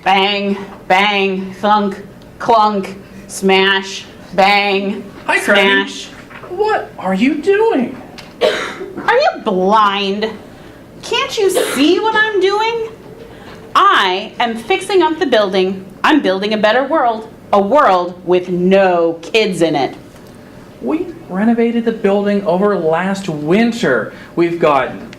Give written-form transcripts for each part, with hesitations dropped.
Bang, bang, thunk, clunk, smash, bang, Hi, smash. What are you doing? Are you blind? Can't you see what I'm doing? I am fixing up the building. I'm building a better world. A world with no kids in it. We renovated the building over last winter. We've got new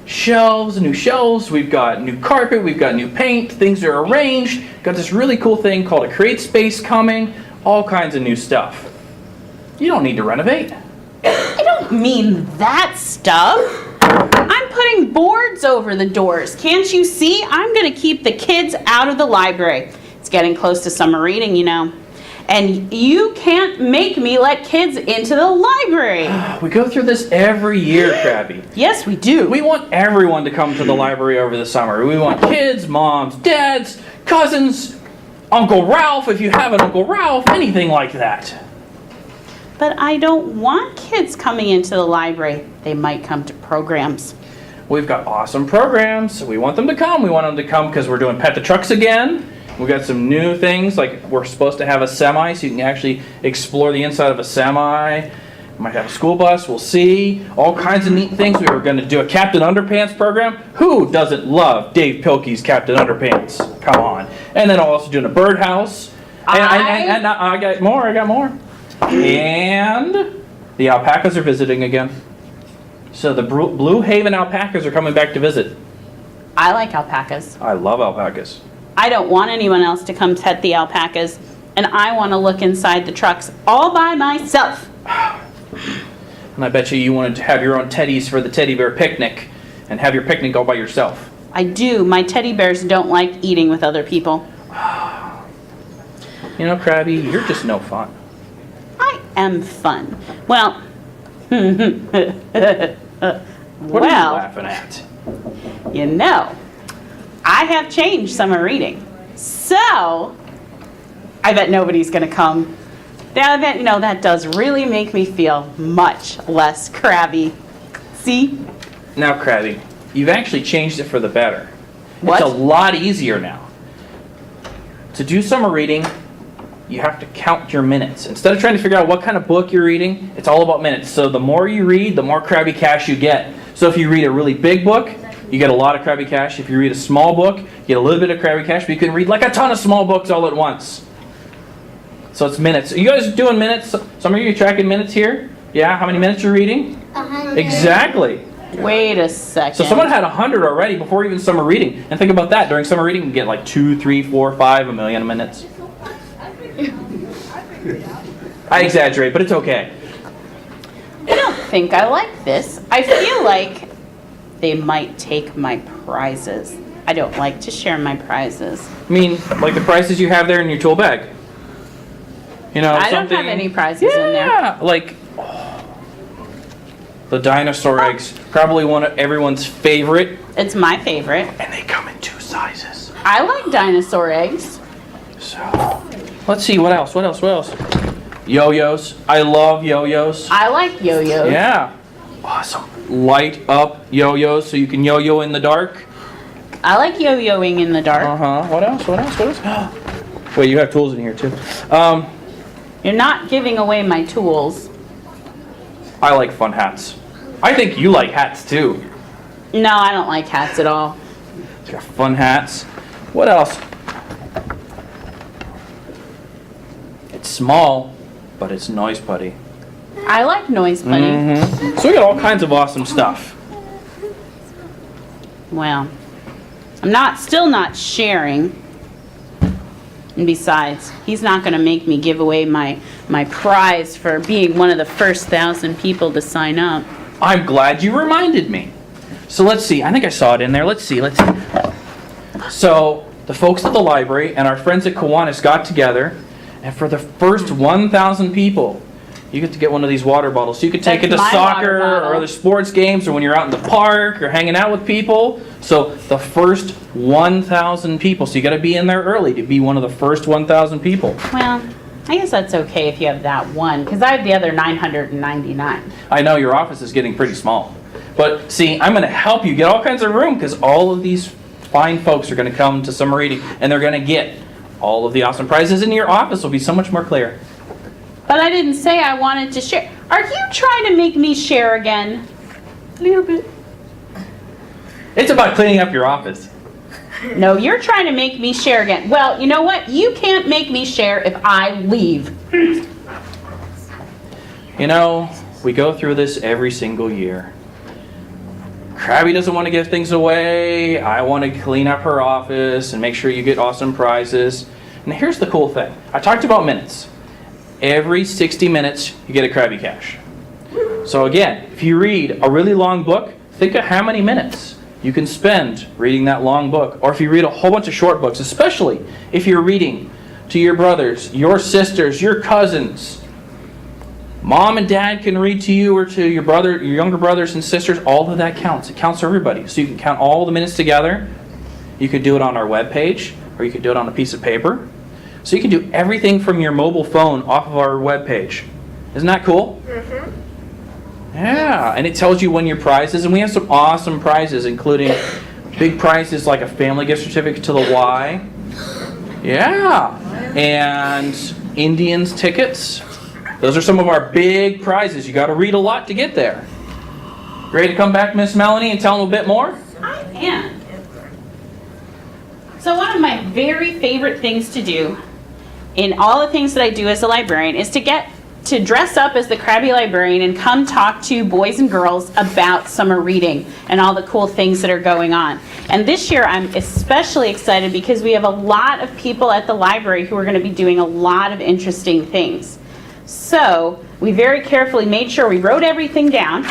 shelves, we've got new carpet, we've got new paint, things are arranged. Got this really cool thing called a create space coming, all kinds of new stuff. You don't need to renovate. I don't mean that stuff. I'm putting boards over the doors. Can't you see? I'm going to keep the kids out of the library. It's getting close to summer reading, you know. And you can't make me let kids into the library. We go through this every year, Krabby. Yes, we do. We want everyone to come to the library over the summer. We want kids, moms, dads, cousins, Uncle Ralph, if you have an Uncle Ralph, anything like that. But I don't want kids coming into the library. They might come to programs. We've got awesome programs. We want them to come. We want them to come because we're doing Pet the Trucks again. We've got some new things, like we're supposed to have a semi, so you can actually explore the inside of a semi. We might have a school bus, we'll see. All kinds of neat things. We were going to do a Captain Underpants program. Who doesn't love Dave Pilkey's Captain Underpants? Come on. And then I'm also doing a birdhouse. And I got more. And the alpacas are visiting again. So the Blue Haven alpacas are coming back to visit. I like alpacas. I love alpacas. I don't want anyone else to come pet the alpacas, and I want to look inside the trucks all by myself. And I bet you wanted to have your own teddies for the teddy bear picnic and have your picnic all by yourself. I do. My teddy bears don't like eating with other people. You know, Krabby, you're just no fun. I am fun. Well, What are you laughing at? You know, I have changed summer reading. So, I bet nobody's going to come. That does really make me feel much less crabby. See? Now, Krabby, you've actually changed it for the better. What? It's a lot easier now. To do summer reading, you have to count your minutes. Instead of trying to figure out what kind of book you're reading, it's all about minutes. So the more you read, the more Krabby Cash you get. So if you read a really big book, you get a lot of Krabby Cash. If you read a small book, you get a little bit of Krabby Cash, but you can read like a ton of small books all at once. So it's minutes. Are you guys doing minutes? Some of you are tracking minutes here? Yeah? How many minutes you're reading? 100. Exactly. Wait a second. So someone had 100 already before even summer reading. And think about that. During summer reading, you get like 2, 3, 4, 5, a million minutes. I exaggerate, but it's okay. I don't think I like this. I feel like they might take my prizes. I don't like to share my prizes. I mean, like the prizes you have there in your tool bag. You know, I don't have any prizes in there. Yeah, like the dinosaur eggs. Probably one of everyone's favorite. It's my favorite. And they come in 2 sizes. I like dinosaur eggs. So, let's see, what else? Yo-yos. I love yo-yos. I like yo-yos. Yeah. Awesome. Light up yo-yos so you can yo-yo in the dark. I like yo-yoing in the dark. Uh-huh. What else? Wait, you have tools in here too. You're not giving away my tools. I like fun hats. I think you like hats too. No, I don't like hats at all. It's got fun hats. What else? It's small, but it's noise putty. I like noise putty. Mm-hmm. So we got all kinds of awesome stuff. Well, I'm still not sharing. And besides, he's not going to make me give away my prize for being one of the first 1,000 people to sign up. I'm glad you reminded me. So let's see. I think I saw it in there. Let's see. So the folks at the library and our friends at Kiwanis got together, and for the first 1,000 people, you get to get one of these water bottles. So you could take it to soccer or other sports games, or when you're out in the park or hanging out with people. So the first 1,000 people. So you got to be in there early to be one of the first 1,000 people. Well, I guess that's okay if you have that one, because I have the other 999. I know your office is getting pretty small. But see, I'm going to help you get all kinds of room, because all of these fine folks are going to come to summer reading, and they're going to get all of the awesome prizes in your office will be so much more clear. But I didn't say I wanted to share. Are you trying to make me share again? A little bit. It's about cleaning up your office. No, you're trying to make me share again. Well, you know what? You can't make me share if I leave. You know, we go through this every single year. Krabby doesn't want to give things away. I want to clean up her office and make sure you get awesome prizes. And here's the cool thing. I talked about minutes. Every 60 minutes, you get a Krabby Cash. So again, if you read a really long book, think of how many minutes you can spend reading that long book. Or if you read a whole bunch of short books, especially if you're reading to your brothers, your sisters, your cousins. Mom and dad can read to you or to your brother, your younger brothers and sisters. All of that counts. It counts for everybody. So you can count all the minutes together. You could do it on our webpage, or you could do it on a piece of paper. So you can do everything from your mobile phone off of our webpage. Isn't that cool? Mm-hmm. Yeah, and it tells you when your prizes, and we have some awesome prizes, including big prizes like a family gift certificate to the Y. Yeah, and Indians tickets. Those are some of our big prizes. You got to read a lot to get there. Ready to come back, Miss Melanie, and tell them a bit more? I am. So one of my very favorite things to do in all the things that I do as a librarian is to get to dress up as the Krabby Librarian and come talk to boys and girls about summer reading and all the cool things that are going on. And this year I'm especially excited because we have a lot of people at the library who are going to be doing a lot of interesting things. So we very carefully made sure we wrote everything down,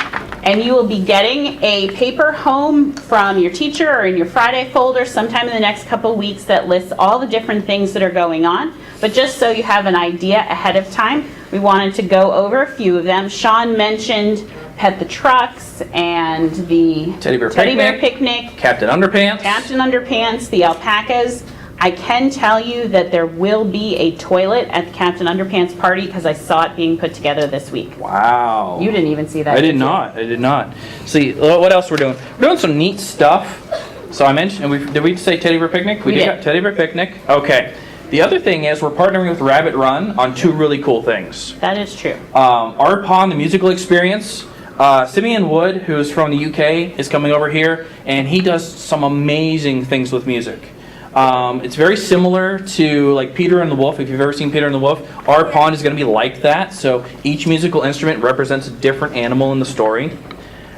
and you will be getting a paper home from your teacher or in your Friday folder sometime in the next couple weeks that lists all the different things that are going on. But just so you have an idea ahead of time, we wanted to go over a few of them. Sean mentioned Pet the Trucks and the Teddy Bear Picnic, Captain Underpants, the alpacas. I can tell you that there will be a toilet at the Captain Underpants party because I saw it being put together this week. Wow. You didn't even see that. I did not. See, what else we're doing? We're doing some neat stuff. So I mentioned, did we say Teddy Bear Picnic? We did. Teddy Bear Picnic. Okay. The other thing is we're partnering with Rabbit Run on two really cool things. That is true. Art Pond, the musical experience. Simeon Wood, who's from the UK, is coming over here, and he does some amazing things with music. It's very similar to like Peter and the Wolf. If you've ever seen Peter and the Wolf, Art Pond is going to be like that. So each musical instrument represents a different animal in the story.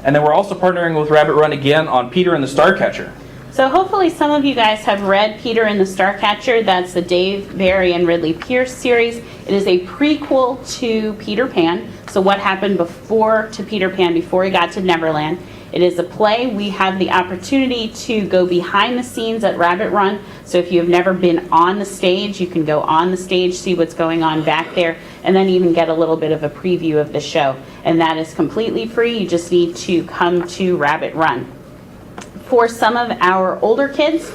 And then we're also partnering with Rabbit Run again on Peter and the Starcatcher. So hopefully some of you guys have read Peter and the Starcatcher. That's the Dave Barry and Ridley Pierce series. It is a prequel to Peter Pan. So what happened before to Peter Pan before he got to Neverland. It is a play. We have the opportunity to go behind the scenes at Rabbit Run. So if you have never been on the stage, you can go on the stage, see what's going on back there, and then even get a little bit of a preview of the show. And that is completely free. You just need to come to Rabbit Run. For some of our older kids,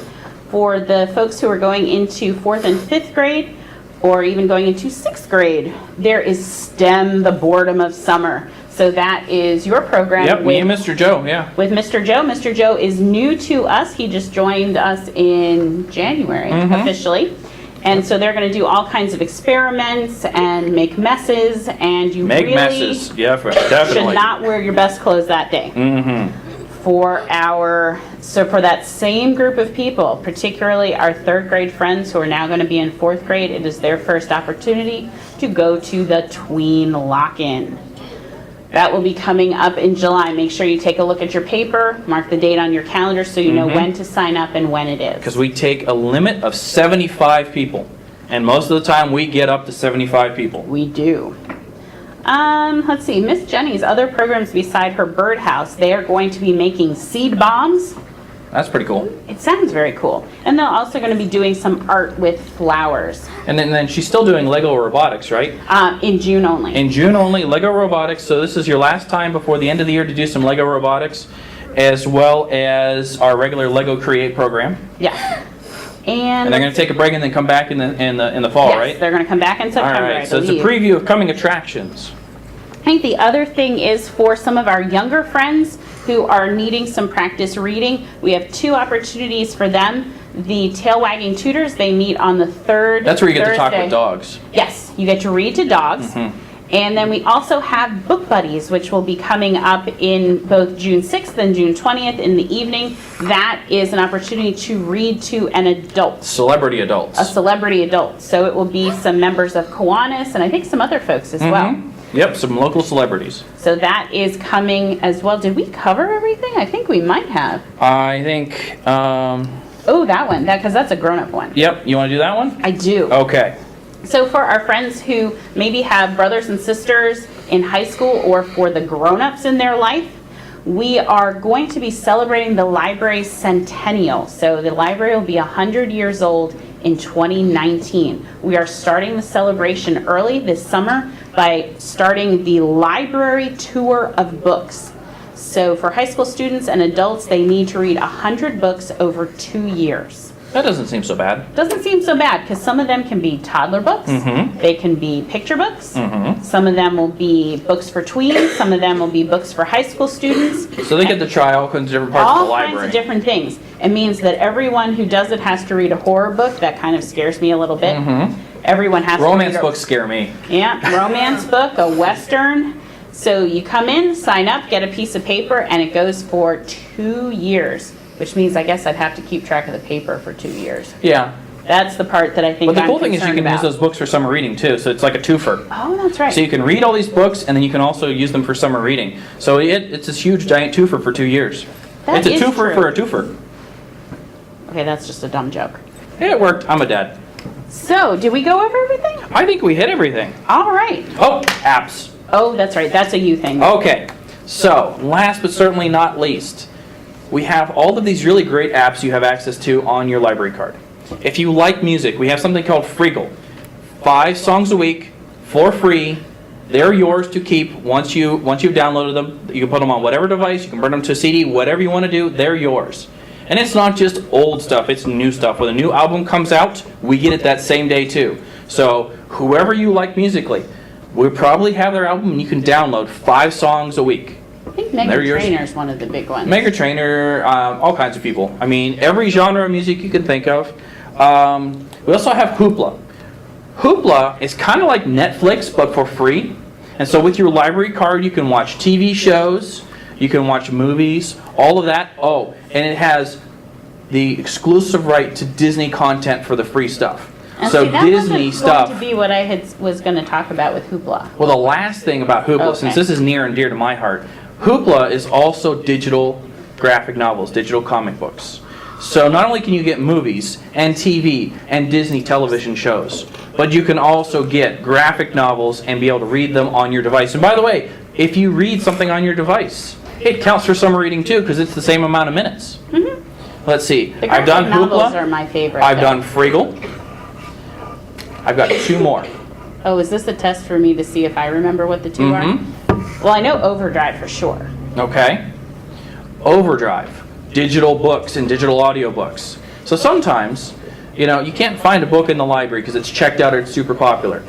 for the folks who are going into 4th and 5th grade, or even going into 6th grade, there is STEM, the Boredom of Summer. So that is your program. Yep, me and Mr. Joe, yeah. With Mr. Joe. Mr. Joe is new to us. He just joined us in January, officially. And so they're going to do all kinds of experiments and make messes, and you Make really messes, yeah, definitely. should not wear your best clothes that day. For that same group of people, particularly our 3rd grade friends who are now going to be in 4th grade, it is their first opportunity to go to the tween lock-in. That will be coming up in July. Make sure you take a look at your paper, mark the date on your calendar so you know when to sign up and when it is. Because we take a limit of 75 people. And most of the time we get up to 75 people. We do. Let's see, Miss Jenny's other programs beside her birdhouse, they are going to be making seed bombs. That's pretty cool. It sounds very cool. And they're also going to be doing some art with flowers. And then she's still doing Lego robotics, right? In June only. In June only, Lego robotics. So this is your last time before the end of the year to do some Lego robotics, as well as our regular Lego Create program. Yeah. And they're going to take a break and then come back in the fall, yes, right? They're going to come back in September. All right. So it's a preview of coming attractions. I think the other thing is for some of our younger friends who are needing some practice reading, we have 2 opportunities for them. The Tail Wagging Tutors, they meet on the 3rd That's where you get Thursday. to talk with dogs. Yes, you get to read to dogs. And then we also have Book Buddies, which will be coming up in both June 6th and June 20th in the evening. That is an opportunity to read to an adult. Celebrity adults. A celebrity adult. So it will be some members of Kiwanis and I think some other folks as well. Yep, some local celebrities. So that is coming as well. Did we cover everything? I think we might have. I think, Oh, that one, because that's a grown-up one. yep, you want to do that one? I do. Okay. So for our friends who maybe have brothers and sisters in high school or for the grown-ups in their life, we are going to be celebrating the library's centennial. So the library will be 100 years old in 2019. We are starting the celebration early this summer by starting the library tour of books. So for high school students and adults, they need to read 100 books over 2 years. That doesn't seem so bad. Doesn't seem so bad because some of them can be toddler books. They can be picture books. Some of them will be books for tweens. Some of them will be books for high school students. So they get to try all kinds of different parts of the All kinds library. of different things. It means that everyone who does it has to read a horror book. That kind of scares me a little bit. Everyone has Romance to read books scare me. Yeah, romance book, a western. So you come in, sign up, get a piece of paper, and it goes for 2 years. Which means I guess I'd have to keep track of the paper for 2 years. Yeah. That's the part that I think But the I'm cool thing is you concerned can use about. those books for summer reading too, so it's like a twofer. Oh, that's right. So you can read all these books and then you can also use them for summer reading. So it's this huge giant twofer for 2 years. That It's a is twofer true. for a twofer. Okay, that's just a dumb joke. It worked. I'm a dad. So, did we go over everything? I think we hit everything. All right. Oh, apps. Oh, that's right. That's a you thing. Okay. So, last but certainly not least, we have all of these really great apps you have access to on your library card. If you like music, we have something called Freegle. 5 songs a week for free. They're yours to keep once you've downloaded them. You can put them on whatever device, you can burn them to a CD, whatever you want to do, they're yours. And it's not just old stuff, it's new stuff. When a new album comes out, we get it that same day too. So whoever you like musically, we'll probably have their album and you can download 5 songs a week. I think They're Mega yours. Trainer's one of the big ones. Mega Trainer, all kinds of people. I mean, every genre of music you can think of. We also have Hoopla. Hoopla is kind of like Netflix, but for free. And so with your library card, you can watch TV shows, you can watch movies, all of that. Oh, and it has the exclusive right to Disney content for the free stuff. And So see, that Disney wasn't stuff. going to be what I was going to talk about with Hoopla. Well, the last thing about Hoopla, Okay. since this is near and dear to my heart, Hoopla is also digital graphic novels, digital comic books. So not only can you get movies and TV and Disney television shows, but you can also get graphic novels and be able to read them on your device. And by the way, if you read something on your device, it counts for summer reading too, because it's the same amount of minutes. Let's see. The I've done graphic novels are Hoopla. my favorite. I've though. done Freegle. I've got 2 more. Oh, is this a test for me to see if I remember what the 2 are? Well, I know Overdrive for sure. Okay. Overdrive, digital books and digital audio books. So sometimes, you can't find a book in the library because it's checked out or it's super popular.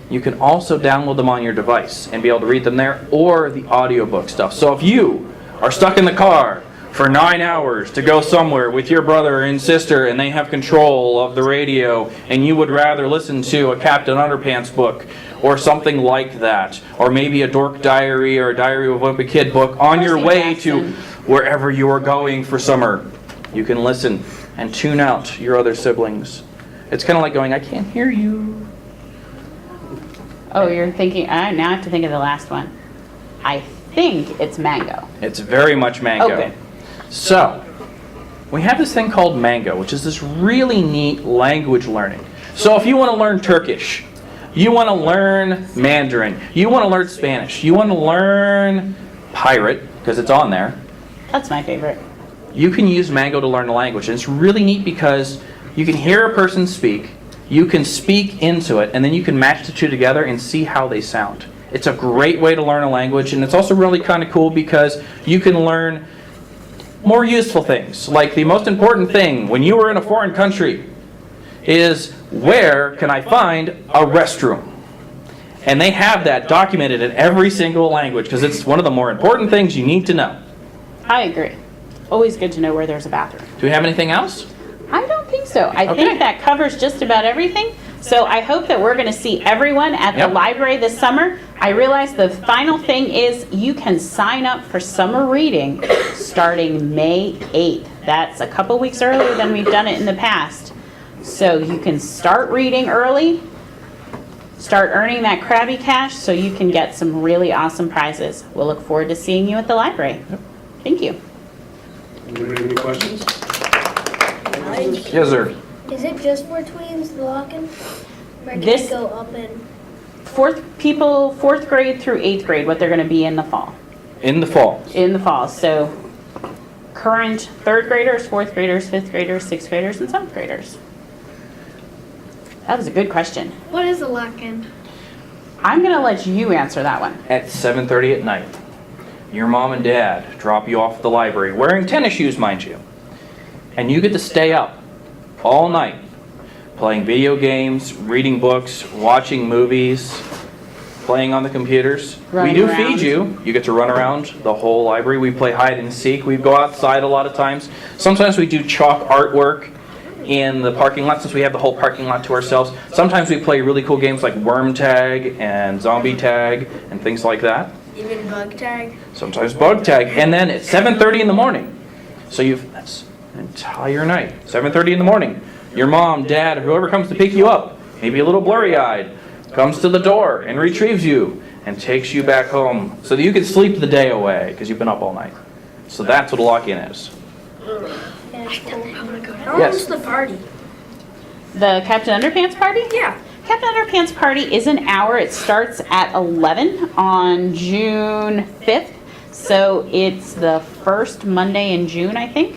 You can also download them on your device and be able to read them there, or the audiobook stuff. So if you are stuck in the car for 9 hours to go somewhere with your brother and sister and they have control of the radio and you would rather listen to a Captain Underpants book or something like that, or maybe a Dork Diary or a Diary of a Wimpy Kid book on your Percy way Jackson. to wherever you are going for summer, you can listen and tune out your other siblings. It's kind of like going, I can't hear you. Oh, you're thinking, now I have to think of the last one. I think it's Mango. It's very much Mango. Okay. So, we have this thing called Mango, which is this really neat language learning. So if you want to learn Turkish, you want to learn Mandarin, you want to learn Spanish, you want to learn Pirate, because it's on there, That's my favorite. you can use Mango to learn a language. And it's really neat because you can hear a person speak, you can speak into it, and then you can match the 2 together and see how they sound. It's a great way to learn a language, and it's also really kind of cool because you can learn more useful things. Like the most important thing when you are in a foreign country is, where can I find a restroom? And they have that documented in every single language because it's one of the more important things you need to know. I agree. Always good to know where there's a bathroom. Do we have anything else? I don't think so. I Okay. think that covers just about everything. So I hope that we're going to see everyone at the Yep. library this summer. I realize the final thing is you can sign up for summer reading starting May 8th. That's a couple weeks earlier than we've done it in the past. So you can start reading early, start earning that Krabby Cash so you can get some really awesome prizes. We'll look forward to seeing you at the library. Thank you. Anybody have any questions? Yes, sir. Is it just for tweens, the lock-in? Or can This- it go up and... Fourth grade through 8th grade, what they're going to be in the fall. In the fall. In the fall. So current 3rd graders, 4th graders, 5th graders, 6th graders, and 7th graders. That was a good question. What is a lock-in? I'm going to let you answer that one. At 7:30 at night, your mom and dad drop you off at the library, wearing tennis shoes, mind you. And you get to stay up all night, playing video games, reading books, watching movies, playing on the computers. Running We do around. feed you. You get to run around the whole library. We play hide and seek. We go outside a lot of times. Sometimes we do chalk artwork in the parking lot since we have the whole parking lot to ourselves. Sometimes we play really cool games like worm tag and zombie tag and things like that. Even bug tag? Sometimes bug tag. And then at 7:30 in the morning. So that's an entire night. 7:30 in the morning. Your mom, dad, whoever comes to pick you up, maybe a little blurry-eyed, comes to the door and retrieves you and takes you back home so that you can sleep the day away because you've been up all night. So that's what a lock-in is. How Yes. long's the party? The Captain Underpants party? Yeah. Captain Underpants party is an hour. It starts at 11 on June 5th. So it's the first Monday in June, I think.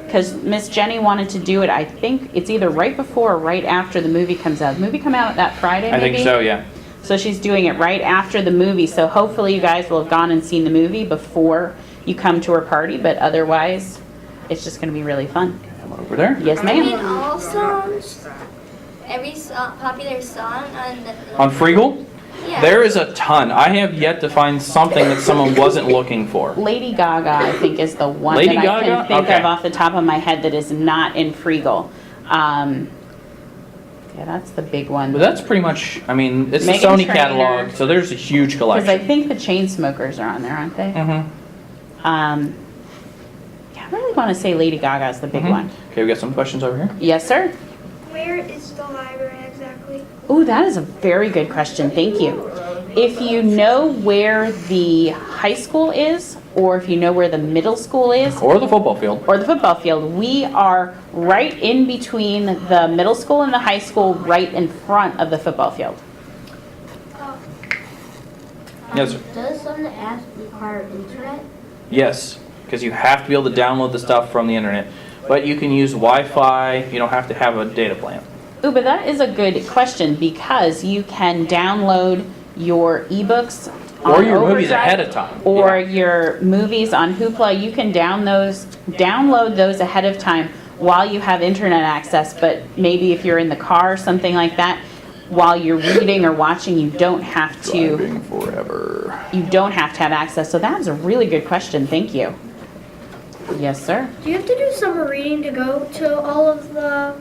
Because Miss Jenny wanted to do it, I think it's either right before or right after the movie comes out. The movie come out that Friday, I maybe? think so, yeah. So she's doing it right after the movie. So hopefully you guys will have gone and seen the movie before you come to her party. But otherwise, it's just going to be really fun. Come over there. Yes, I mean, ma'am. all songs, every popular song on the. On Freegal, Yeah. there is a ton. I have yet to find something that someone wasn't looking for. Lady Gaga, I think, is the one Lady that I Gaga? can think Okay. of off the top of my head that is not in Freegal. Yeah, that's the big one. But that's pretty much, I mean, it's the Meghan Sony Trainor. catalog, so there's a huge Because I collection. think the Chainsmokers are on there, aren't they? Mm-hmm. Yeah, I really want to say Lady Gaga is the big one. Okay, we got some questions over here. Yes, sir? Where is the library exactly? Ooh, that is a very good question. Thank you. If you know where the high school is, or if you know where the middle school is, Or the football field. or the football field, we are right in between the middle school and the high school, right in front of the football field. Yes, sir. Does some of the apps require internet? Yes, because you have to be able to download the stuff from the internet. But you can use Wi-Fi, you don't have to have a data plan. Ooh, but that is a good question because you can download your ebooks Or on your movies Overdrive, ahead of time. or Yeah. your movies on Hoopla. You can download those ahead of time while you have internet access. But maybe if you're in the car or something like that, while you're reading or watching, you don't have to. Driving forever. You don't have to have access. So that is a really good question. Thank you. Yes, sir. Do you have to do summer reading to go to all of the...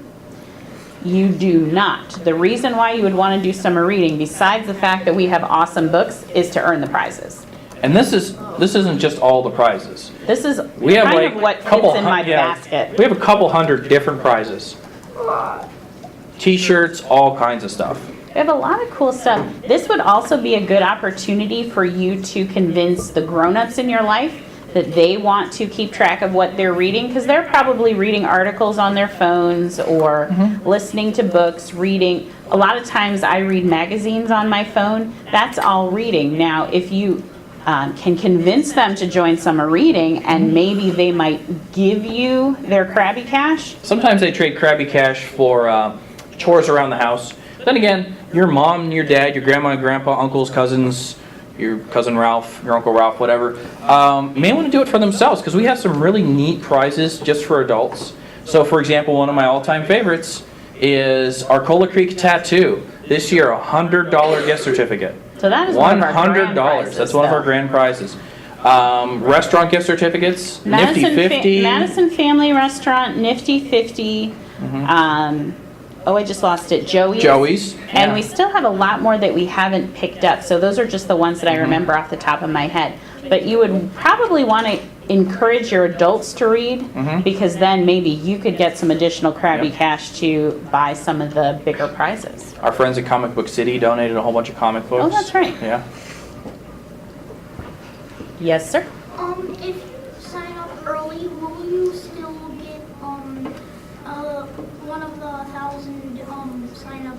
You do not. The reason why you would want to do summer reading, besides the fact that we have awesome books, is to earn the prizes. And this isn't just all the prizes. This is We have kind like of what a couple fits in my yeah, basket. We have a couple hundred different prizes. T-shirts, all kinds of stuff. We have a lot of cool stuff. This would also be a good opportunity for you to convince the grown-ups in your life that they want to keep track of what they're reading, because they're probably reading articles on their phones or listening to books, reading. A lot of times I read magazines on my phone. That's all reading. Now, if you can convince them to join summer reading, and maybe they might give you their Krabby Cash. Sometimes they trade Krabby Cash for chores around the house. Then again, your mom and your dad, your grandma and grandpa, uncles, cousins, your cousin Ralph, your uncle Ralph, whatever, may want to do it for themselves because we have some really neat prizes just for adults. So for example, one of my all-time favorites is our Cola Creek tattoo. This year, $100 gift certificate. So that is one of our grand $100. prizes, That's one of our though. grand prizes. Restaurant gift certificates, Nifty 50. Madison Family Restaurant, Nifty 50. I just lost it. Joey's. And yeah. we still have a lot more that we haven't picked up. So those are just the ones that I remember off the top of my head. But you would probably want to encourage your adults to read because then maybe you could get some additional Krabby Cash to buy some of the bigger prizes. Our friends at Comic Book City donated a whole bunch of comic books. Oh, that's right. Yeah. Yes, sir. If you sign up early, will you still get one of the 1,000 sign up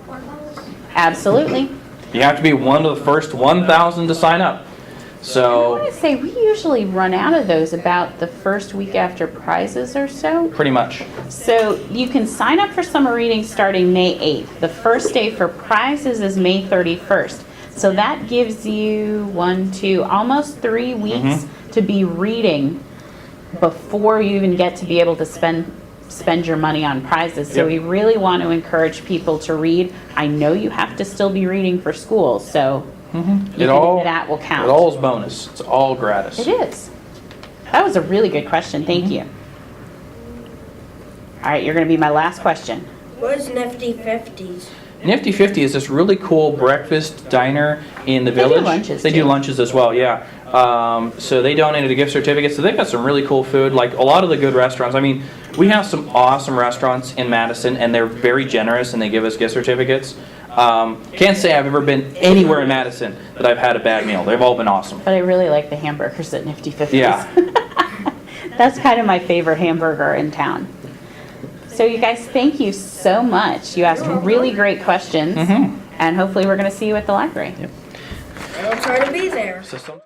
orders? Absolutely. You have to be one of the first 1,000 to sign up. I So want to say we usually run out of those about the first week after prizes or so. pretty much. So you can sign up for summer reading starting May 8th. The first day for prizes is May 31st. So that gives you almost 3 weeks to be reading before you even get to be able to spend your money on prizes. So Yep. we really want to encourage people to read. I know you have to still be reading for school, so that will count. It all is bonus. It's all gratis. It is. That was a really good question. Thank you. All right, you're going to be my last question. What is Nifty 50s? Nifty 50 is this really cool breakfast diner in the They do village. lunches, They do too. lunches as well, yeah. So they donated a gift certificate. So they've got some really cool food, like a lot of the good restaurants. I mean, we have some awesome restaurants in Madison, and they're very generous, and they give us gift certificates. Can't say I've ever been anywhere in Madison that I've had a bad meal. They've all been awesome. But I really like the hamburgers at Nifty 50s. Yeah. That's kind of my favorite hamburger in town. So you guys, thank you so much. You asked really great questions, and hopefully we're going to see you at the library. I'll try to be there. So some-